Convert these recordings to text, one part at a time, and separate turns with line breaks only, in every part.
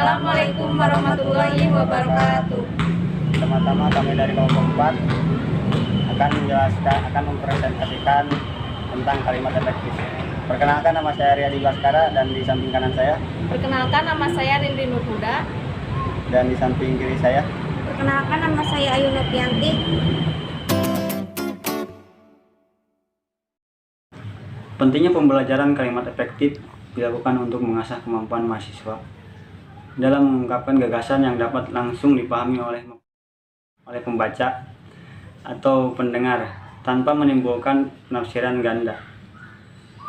Assalamualaikum warahmatullahi wabarakatuh.
Pertama-tama kami dari kelompok 4 akan mempresentasikan tentang kalimat efektif. Perkenalkan, nama saya Riyadi Baskara dan di samping kanan saya.
Perkenalkan, nama saya Rindri Nurhuda.
Dan di samping kiri saya.
Perkenalkan, nama saya Ayu Nopianti.
Pentingnya pembelajaran kalimat efektif dilakukan untuk mengasah kemampuan mahasiswa dalam mengungkapkan gagasan yang dapat langsung dipahami oleh pembaca atau pendengar tanpa menimbulkan penafsiran ganda.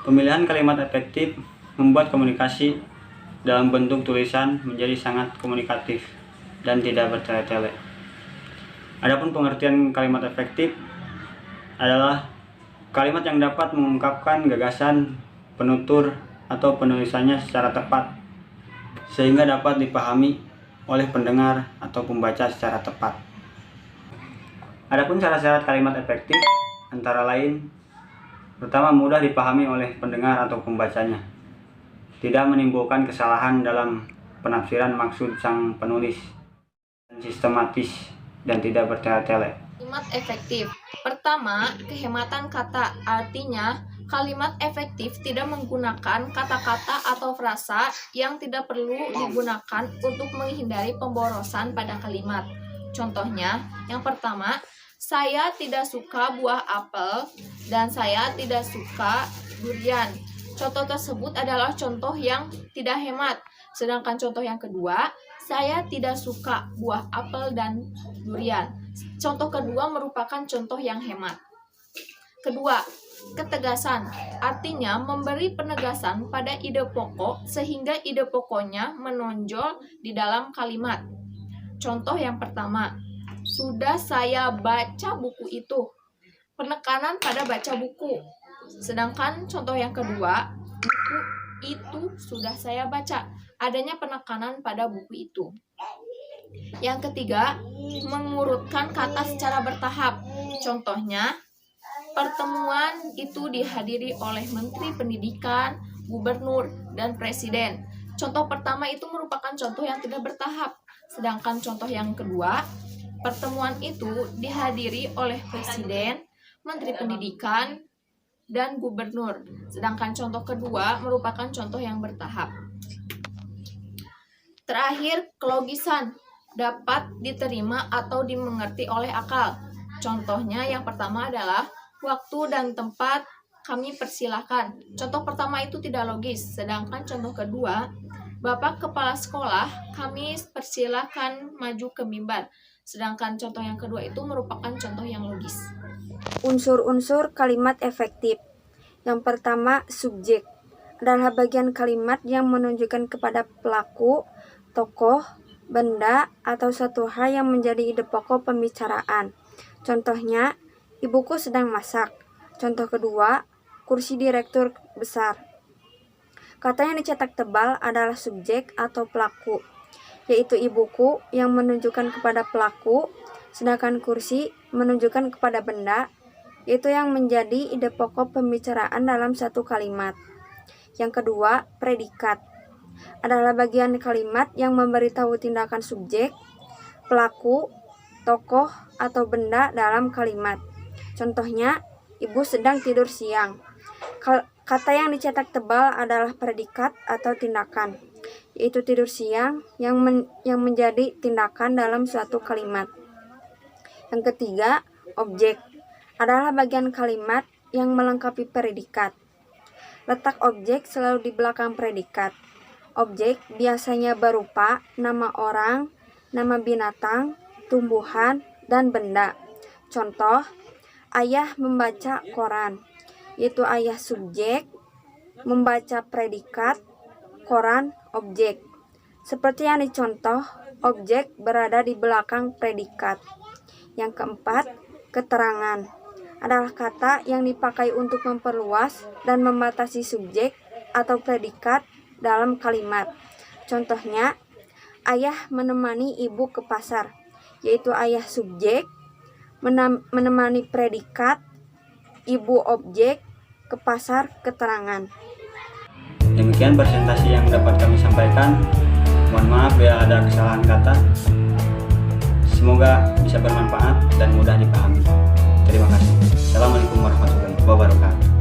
Pemilihan kalimat efektif membuat komunikasi dalam bentuk tulisan menjadi sangat komunikatif dan tidak bertele-tele. Adapun pengertian kalimat efektif adalah kalimat yang dapat mengungkapkan gagasan, penutur, atau penulisannya secara tepat sehingga dapat dipahami oleh pendengar atau pembaca secara tepat. Adapun syarat-syarat kalimat efektif antara lain: pertama, mudah dipahami oleh pendengar atau pembacanya, tidak menimbulkan kesalahan dalam penafsiran maksud sang penulis, dan sistematis dan tidak bertele-tele.
Kalimat efektif. Pertama, kehematan kata. Artinya, kalimat efektif tidak menggunakan kata-kata atau frasa yang tidak perlu digunakan untuk menghindari pemborosan pada kalimat. Contohnya, yang pertama, saya tidak suka buah apel dan saya tidak suka durian. Contoh tersebut adalah contoh yang tidak hemat. Sedangkan contoh yang kedua, saya tidak suka buah apel dan durian. Contoh kedua merupakan contoh yang hemat. Kedua, ketegasan. Artinya memberi penegasan pada ide pokok sehingga ide pokoknya menonjol di dalam kalimat. Contoh yang pertama, sudah saya baca buku itu. Penekanan pada baca buku. Sedangkan contoh yang kedua, buku itu sudah saya baca. Adanya penekanan pada buku itu. Yang ketiga, mengurutkan kata secara bertahap. Contohnya, pertemuan itu dihadiri oleh Menteri Pendidikan, Gubernur, dan Presiden. Contoh pertama itu merupakan contoh yang tidak bertahap. Sedangkan contoh yang kedua, pertemuan itu dihadiri oleh Presiden, Menteri Pendidikan, dan Gubernur. Sedangkan contoh kedua merupakan contoh yang bertahap. Terakhir, kelogisan dapat diterima atau dimengerti oleh akal. Contohnya yang pertama adalah waktu dan tempat kami persilahkan. Contoh pertama itu tidak logis. Sedangkan contoh kedua, Bapak Kepala Sekolah kami persilahkan maju ke mimbar. Sedangkan contoh yang kedua itu merupakan contoh yang logis.
Unsur-unsur kalimat efektif. Yang pertama, subjek adalah bagian kalimat yang menunjukkan kepada pelaku, tokoh, benda, atau suatu hal yang menjadi ide pokok pembicaraan. Contohnya, ibuku sedang masak. Contoh kedua, kursi direktur besar. Kata yang dicetak tebal adalah subjek atau pelaku, yaitu ibuku yang menunjukkan kepada pelaku, sedangkan kursi menunjukkan kepada benda, yaitu yang menjadi ide pokok pembicaraan dalam satu kalimat. Yang kedua, predikat adalah bagian kalimat yang memberitahu tindakan subjek, pelaku, tokoh, atau benda dalam kalimat. Contohnya, ibu sedang tidur siang. Kata yang dicetak tebal adalah predikat atau tindakan, yaitu tidur siang yang menjadi tindakan dalam suatu kalimat. Yang ketiga, objek adalah bagian kalimat yang melengkapi predikat. Letak objek selalu di belakang predikat. Objek biasanya berupa nama orang, nama binatang, tumbuhan, dan benda. Contoh, ayah membaca koran, yaitu ayah subjek, membaca predikat, koran objek. Seperti yang dicontoh, objek berada di belakang predikat. Yang keempat, keterangan adalah kata yang dipakai untuk memperluas dan membatasi subjek atau predikat dalam kalimat. Contohnya, ayah menemani ibu ke pasar, yaitu ayah subjek, menemani predikat, ibu objek, ke pasar keterangan.
Demikian presentasi yang dapat kami sampaikan. Mohon maaf bila ada kesalahan kata. Semoga bisa bermanfaat dan mudah dipahami. Terima kasih. Assalamualaikum warahmatullahi wabarakatuh.